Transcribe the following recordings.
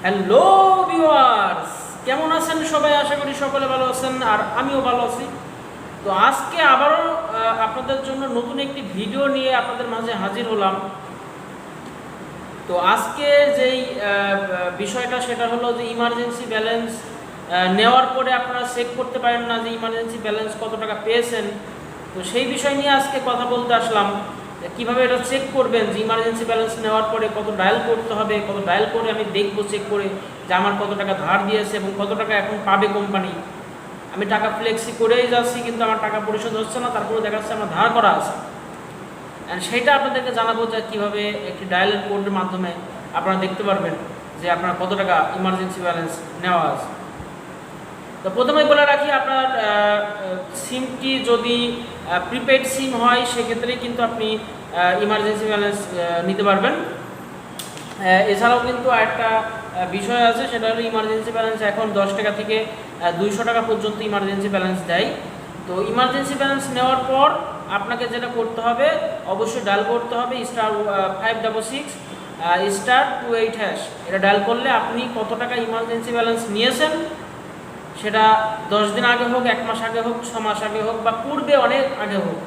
Hello viewers, কেমন আছেন সবাই? আশা করি সকলে ভালো আছেন আর আমিও ভালো আছি। তো আজকে আবারও আপনাদের জন্য নতুন একটি ভিডিও নিয়ে আপনাদের মাঝে হাজির হলাম। তো আজকে যেই বিষয়টা সেটা হলো যে ইমার্জেন্সি ব্যালেন্স নেওয়ার পরে আপনারা চেক করতে পারেন না যে ইমার্জেন্সি ব্যালেন্স কত টাকা পেয়েছেন। তো সেই বিষয় নিয়ে আজকে কথা বলতে আসলাম। কিভাবে এটা চেক করবেন যে ইমার্জেন্সি ব্যালেন্স নেওয়ার পরে কত ডায়াল করতে হবে, কত ডায়াল করে আমি দেখবো চেক করে যে আমার কত টাকা ধার দিয়েছে এবং কত টাকা এখন পাবে কোম্পানি। আমি টাকা ফ্লেক্সি করেই যাচ্ছি কিন্তু আমার টাকা পরিশোধ হচ্ছে না, তারপরে দেখা যাচ্ছে আমার ধার করা আছে। সেইটা আপনাদেরকে জানাবো যে কীভাবে একটি ডায়ালের কোডের মাধ্যমে আপনারা দেখতে পারবেন যে আপনার কত টাকা ইমার্জেন্সি ব্যালেন্স নেওয়া আছে। তো প্রথমেই বলে রাখি, আপনার সিমটি যদি প্রিপেড সিম হয় সেক্ষেত্রে কিন্তু আপনি ইমার্জেন্সি ব্যালেন্স নিতে পারবেন। এছাড়াও কিন্তু আরেকটা বিষয় আছে, সেটা হলো ইমার্জেন্সি ব্যালেন্স এখন 10 টাকা থেকে 200 টাকা পর্যন্ত ইমার্জেন্সি ব্যালেন্স দেয়। তো ইমার্জেন্সি ব্যালেন্স নেওয়ার পর আপনাকে যেটা করতে হবে, অবশ্যই ডায়াল করতে হবে *566 *28#। এটা ডায়াল করলে আপনি কত টাকা ইমার্জেন্সি ব্যালেন্স নিয়েছেন, সেটা 10 দিন আগে হোক, 1 মাস আগে হোক, 6 মাস আগে হোক বা পূর্বে অনেক আগে হোক,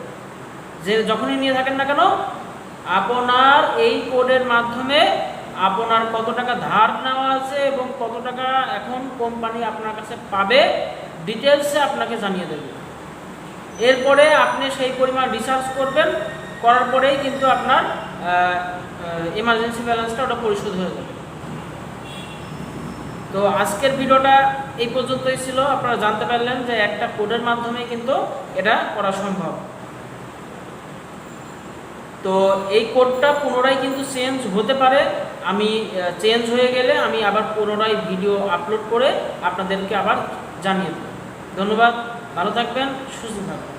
যে যখনই নিয়ে থাকেন না কেন, আপনার এই কোডের মাধ্যমে আপনার কত টাকা ধার নেওয়া আছে এবং কত টাকা এখন কোম্পানি আপনার কাছে পাবে ডিটেলসে আপনাকে জানিয়ে দেবে। এরপরে আপনি সেই পরিমাণ রিচার্জ করবেন, করার পরেই কিন্তু আপনার ইমার্জেন্সি ব্যালেন্সটা ওটা পরিশোধ হয়ে যাবে। তো আজকের ভিডিওটা এই পর্যন্তই ছিল। আপনারা জানতে পারলেন যে একটা কোডের মাধ্যমে কিন্তু এটা করা সম্ভব। তো এই কোডটা পুনরায় কিন্তু চেঞ্জ হতে পারে। আমি চেঞ্জ হয়ে গেলে আমি আবার পুনরায় ভিডিও আপলোড করে আপনাদেরকে আবার জানিয়ে দেব। ধন্যবাদ, ভালো থাকবেন, সুস্থ থাকবেন।